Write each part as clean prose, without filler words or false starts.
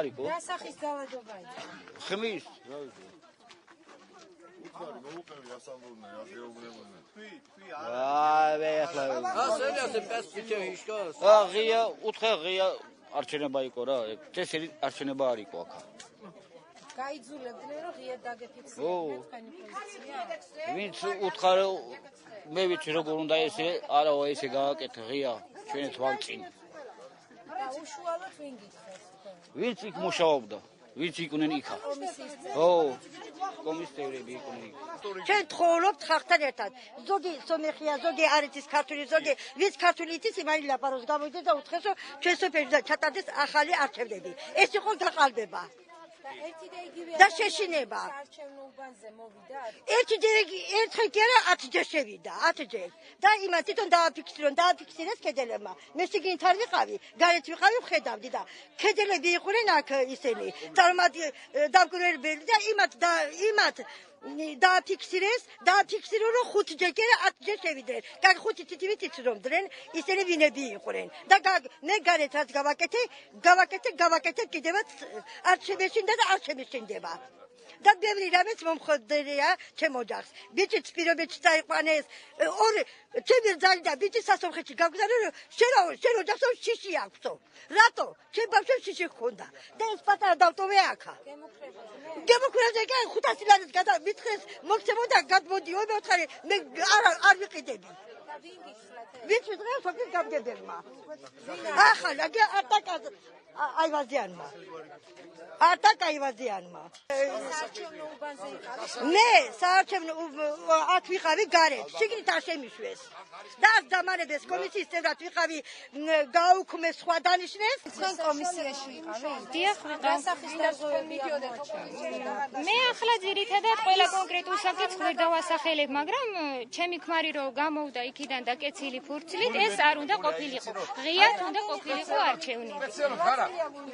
არისო? რა სახის ძალადობაა? ხმის. ახლა. ღია, უთხე ღია არჩენება იყო რა, წესერი არჩენება არ იყო აქ. გაიძულებდნენ რომ ღია დაგეფიქსირებინათ თქვენი პოზიცია? ვინც უთხარ მე ვიცი როგორ უნდა ესე, არაო ესე გააკეთე ღია ჩვენი თვალწინ. და უშუალოდ ვინ გითხრეს? ვინც იქ მუშაობდა, ვინც იყვნენ იქა. კომისიები იყვნენ იქ. ჩვენ ცხოვრობთ ხალხთან ერთად. ზოგი სომეხია, ზოგი არ იცის ქართული, ზოგი ვინც ქართული იცის, იმანი ლაპაროს გამოვიდეს და უთხრეს რომ ჩვენ სოფელში ჩატარდეს ახალი არჩევნები. ეს იყო გაყალბება. და შეშინება. საარჩევნო უბანზე მოვიდათ? ერთხელ კი არა 10 ჯერ შევიდა, 10 ჯერ. და იმან თვითონ დააფიქსირეს კედელებმა. მე შიგნით არ ვიყავი, გარეთ ვიყავი, ვხედავდი და კედელები იყვნენ აქ ისინი. დამკვირვებელი და იმათ დააფიქსირო რომ 5 ჯერ კი არა 10 ჯერ შევიდნენ. გაგ 5 თითივით იცნობდნენ ისინი ვინები იყვნენ. და მე გარეთ რაც გავაკეთე კიდევაც არ შემეშინდა და არ შემეშინდება. და ბევრი რამეც მომხდერია ჩემ ოჯახს. ბიჭიც პირობებში წაიყვანეს, ჩემი ძალი და ბიჭი სასოფლში გავგზავნე რომ შენ ოჯახსო შიში აქვსო. რატო? ჩემ ბავშვებს შიში ჰქონდა. და ეს პატარა დავტოვე აქა. გემოქმედე კი 500 ლარით მითხრეს მოგცემოდა გადმოდიო მე ვთხარი მე არ ვიყიდები. ვინც ვიტყვია სოფლის გამგებელმა. ახლა არტაკაზე აივაზიანმა. საარჩევნო უბანზე იყავით? მე საარჩევნო აქ ვიყავი გარეთ, შიგნით არ შემიშვეს. და არ დამანებეს კომისიის წევრად ვიყავი, გაუქმეს სხვა დანიშნეს. თქვენ კომისიაში ვიყავით? დიახ, რა სახის დაზღვევები აღმოაჩენთ? მე ახლა ძირითადად ყველა კონკრეტულ საკითხს ვერ დავასახელებ, მაგრამ ჩემი ქმარი რომ გამოვდა იქიდან და კეცილი ფურცლით, ეს არ უნდა ყოფილიყო. ღიად უნდა ყოფილიყო არჩევნები.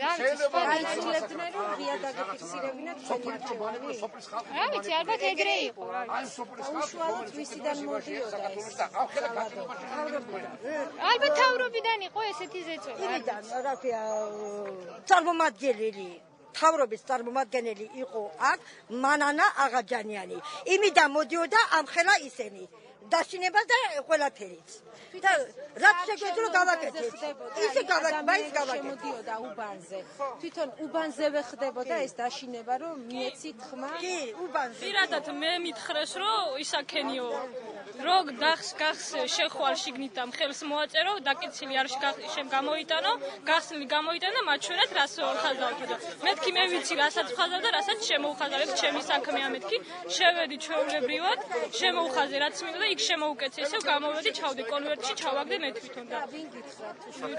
გაიძულებდნენ რომ ღია დაგეფიქსირებინათ თქვენი არჩევნები? რა ვიცი, ალბათ ეგრე იყო. უშუალოდ ვისიდან მოდიოდა ეს? ალბათ თავრობიდან იყო ესეთი ზეწოლა. იმიდან, რა ქვია, წარმომადგენელი თავრობის წარმომადგენელი იყო აქ მანანა აღაჯანიანი. იმიდან მოდიოდა ამხელა ისენი. დაშინებას და ყველაფერიც. და რაც შეგვეძლო გავაკეთეთ. ისე გავაკეთეთ. შემოდიოდა უბანზე. თვითონ უბანზევე ხდებოდა ეს დაშინება, რომ მიეცით ხმა? კი, უბანზე. პირადად მე მითხრეს, რომ ისაქენიო რომ გახს შეხვალ შიგნით და ხელს მოაწერო, დაკიცილი არ შემ გამოიტანო, გახსნილი გამოიტანო, მათ შორად რას ხაზავთ და მეთქი მე ვიცი რასაც ხაზავ და რასაც შემოუხაზავ, ეს ჩემი საქმეა მეთქი, შევედი ჩვეულებრივად, შემოუხაზე რაც მინდა და იქ შემოუკეთე, ისევ გამოვედი, ჩავდი კონვერტში, ჩავაგდე მე თვითონ და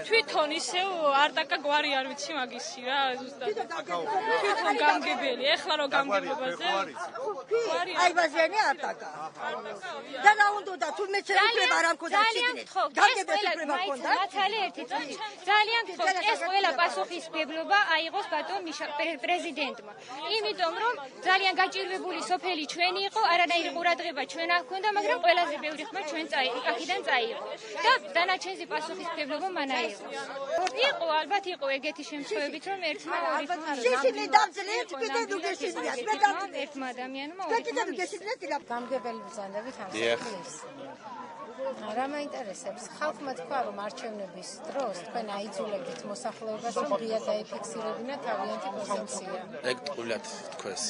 თვითონ ისევ არტაკა გვარი არ ვიცი მაგისი რა, ზუსტად თვითონ გამგებელი, ეხლა რომ გამგებობაზე აივაზიანი არტაკა. და რა უნდა თუ მე შეიძლება არ ამქონდა შეგინეთ. გამგებელი პრება ქონდა. მართალი ერთი წუთი. ძალიან გთხოვთ, ეს ყველა პასუხისმგებლობა აიღოს ბატონ პრეზიდენტმა. იმიტომ რომ ძალიან გაჭირვებული სოფელი ჩვენი იყო, არანაირი ყურადღება ჩვენ არ ჰქონდა, მაგრამ ყველაზე ბევრი ხმა ჩვენ აქედან წაიღო. და დანარჩენზე პასუხისმგებლობა მან აიღო. იყო, ალბათ იყო ეგეთი შემთხვევებით, რომ ერთმა ორი შიში დავძლეთ, კიდე დუგეშინიათ. მე დავძლეთ ერთმა ადამიანმა კიდე დუგეშინიათ დილა. გამგებელი ბრძანდებით ამ საკითხს. რა მაინტერესებს? ხალხმა თქვა, რომ არჩევნების დროს თქვენ აიძულებდით მოსახლეობას, რომ ღია დაიფიქსირებინათ თავიანთი პოზიცია. ეგ ტყუილად თქვეს.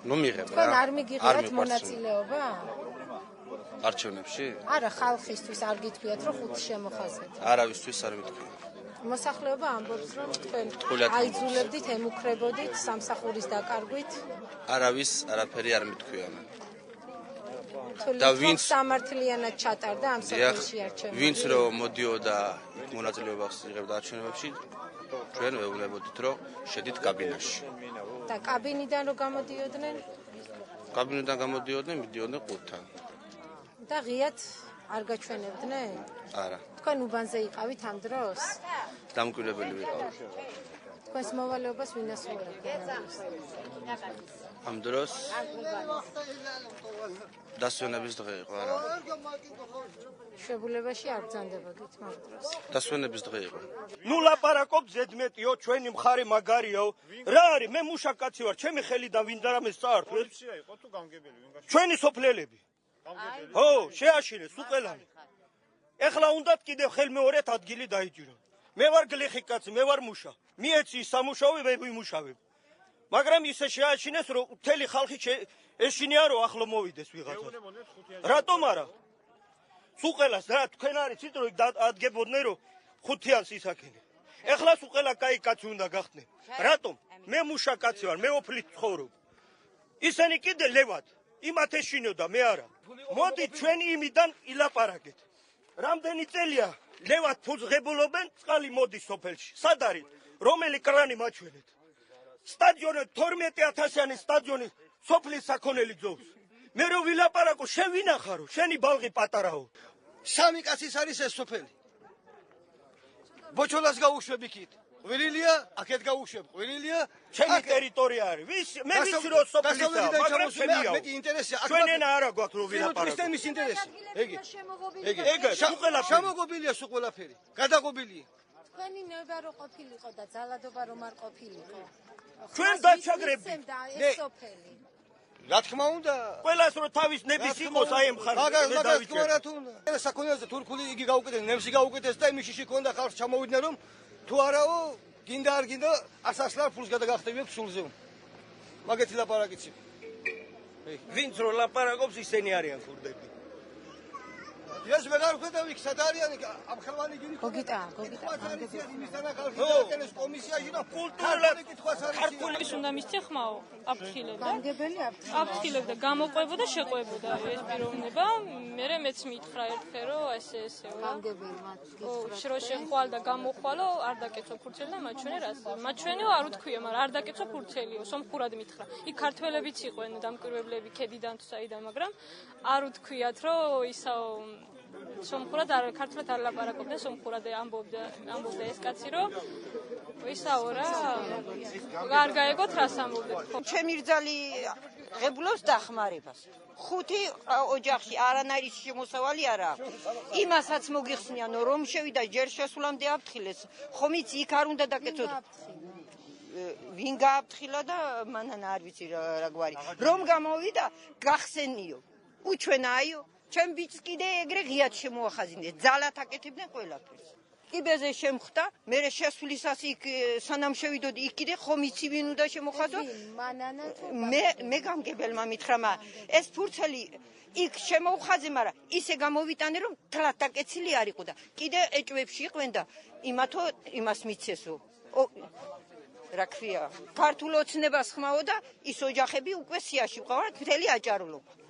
ნუ მიღებ რა. თქვენ არ მიგიღებთ მონაწილეობა? არჩევნებში? არა, ხალხისთვის არ გითქვიათ, რომ 5 შემოხაზეთ. არავისთვის არ მითქვია. მოსახლეობა ამბობს, რომ თქვენ აიძულებდით, ემუქრებოდით სამსახურის დაკარგვით. არავის არაფერი არ მითქვია. და ვინც სამართლიანად ჩატარდა ამ საკითხში არჩევნები. ვინც რომ მოდიოდა მონაწილეობას იღებდა არჩევნებში, ჩვენ ვეუბნებოდით, რომ შედით კაბინაში. და კაბინიდან რომ გამოდიოდნენ? კაბინიდან გამოდიოდნენ, მიდიოდნენ ყურთან. და ღიად არ გაჩვენებდნენ? არა. თქვენ უბანზე იყავით ამ დროს? დამკვირვებელი ვიყავ. თქვენს მოვალეობას ვინ ასრულებდა? ამ დროს დასვენების დღე იყო არა. შებულებაში არ ბრძანდებოდით მაგ დროს. დასვენების დღე იყო. ნუ ლაპარაკობ ზედმეტიო, ჩვენი მხარე მაგარიაო. რა არის? მე მუშა კაცი ვარ, ჩემი ხელიდან ვინ და რამეს წაართვეს? ჩვენი სოფლელები. ხო, შეაშინეს უყელანი. ეხლა უნდათ კიდევ ხელმეორედ ადგილი დაიჭირონ. მე ვარ გლეხი კაცი, მე ვარ მუშა. მიეცი სამუშაო მე ვიმუშავებ. მაგრამ ისე შეაშინეს, რომ მთელი ხალხი ეშინია, რომ ახლო მოვიდეს ვიღაცა. რატომ არა? სუყელას რა თქვენ არიცით, რომ ადგებოდნენ, რომ ხუთიანს ისაქენე. ეხლა სუყელა კაი კაცი უნდა გახდნენ. რატომ? მე მუშა კაცი ვარ, მე ოფლით ცხოვრობ. ისინი კიდე ლევად, იმათ ეშინოდა, მე არა. მოდი ჩვენი იმიდან ილაპარაკეთ. რამდენი წელია ლევად ფულს ღებულობენ, წყალი მოდის სოფელში. სად არის? რომელი კრანი მაჩვენეთ? სტადიონი 12,000-იანი სტადიონი სოფლის საქონელი ძოვს. მე რო ვილაპარაკო, შენ ვინახარო? შენი ბალღი პატარაო. სამი კაცის არის ეს სოფელი. ბოჩოლას გაუშვები იქით. ყვირილია, აქეთ გაუშვებ. ყვირილია, ჩემი ტერიტორია არის. მე ვიცი რომ სოფლისაა, მაგრამ შენია. მეტი ინტერესია. ჩვენ ენა არა გვაქვს რომ ვილაპარაკო. სისტემის ინტერესი. ეგე. ეგ სუყელაფერი. შემოგობილია სუყელაფერი. გადაგობილია. თქვენი ნება რო ყოფილიყო და ძალადობა რომ არ ყოფილიყო. ჩვენ დაჩაგრებდი. ეს სოფელი. რა თქმა უნდა. ყველას რო თავის ნების იყოს აი ამ ხარ. მაგას თუ არა თუ უნდა. საქონელზე თურქული იგი გაუკეთეს, ნემსი გაუკეთეს და იმის შიში ქონდა ხალხს ჩამოვიდნენ რომ თუ არაო გინდა არ გინდა ასასლარ ფულს გადაგახტევიებ სულზე. მაგეთი ლაპარაკიც იყო. ვინც რო ლაპარაკობს ისინი არიან ქურდები. ეს მე არ ვხედავ იქ სად არიან ამ ხელვანი გინი. გოგიტა. იმისთანა ხალხი დააკენეს კომისიაში და კულტურულად კითხვას არის. ქართულის უნდა მისცე ხმაო, აფრთხილებდა. გამგებელი აფრთხილებდა, გამოყვებოდა, შეყვებოდა ეს პიროვნება. მე მეც მითხრა ერთხელ რომ ესე. გამგებელი მათ გითხრათ. შრო შეხვალ და გამოხვალო, არ დაკეცო ფურცელი და მაჩვენე რას. მაჩვენეო არ უთქვია, მაგრამ არ დაკეცო ფურცელიო, სომხურად მითხრა. იქ ქართველებიც იყვენ დამკვირვებლები ქედიდან თუ საიდან, მაგრამ არ უთქვიათ რომ ისაო სომხურად არ ქართულად არ ლაპარაკობდა, სომხურად ამბობდა ეს კაცი რომ ისაო რა არ გაეგოთ რას ამბობდეთ. ჩემი რძალი ღებულობს დახმარებას. 5 ოჯახში არანაირი შემოსავალი არა აქვს. იმასაც მოგიხსნიანო რომ შევიდა ჯერ შესულამდე აფრთხილეს. ხომ იცი იქ არ უნდა დაკეცოთ. ვინ გააფრთხილა და მანან არ ვიცი რა გვარი. რომ გამოვიდა გახსენიო. უჩვენაიო. ჩემ ბიჭს კიდე ეგრე ღიად შემოახაზინეს. ძალად აკეთებდნენ ყველაფერს. კიბეზე შემხდა, მე შესვლისას იქ სანამ შევიდოდი იქ კიდე ხომ იცი ვინ უნდა შემოხაზო? მე გამგებელმა მითხრა, ეს ფურცელი იქ შემოუხაზე, მაგრამ ისე გამოვიტანე რომ თლად დაკეცილი არ იყო და კიდე ეჭვებში იყვენ და იმათო იმას მიცესო. რა ქვია, ქართულ ოცნებას ხმაო და ის ოჯახები უკვე სიაში ვყავართ მთელი აჭარულობა.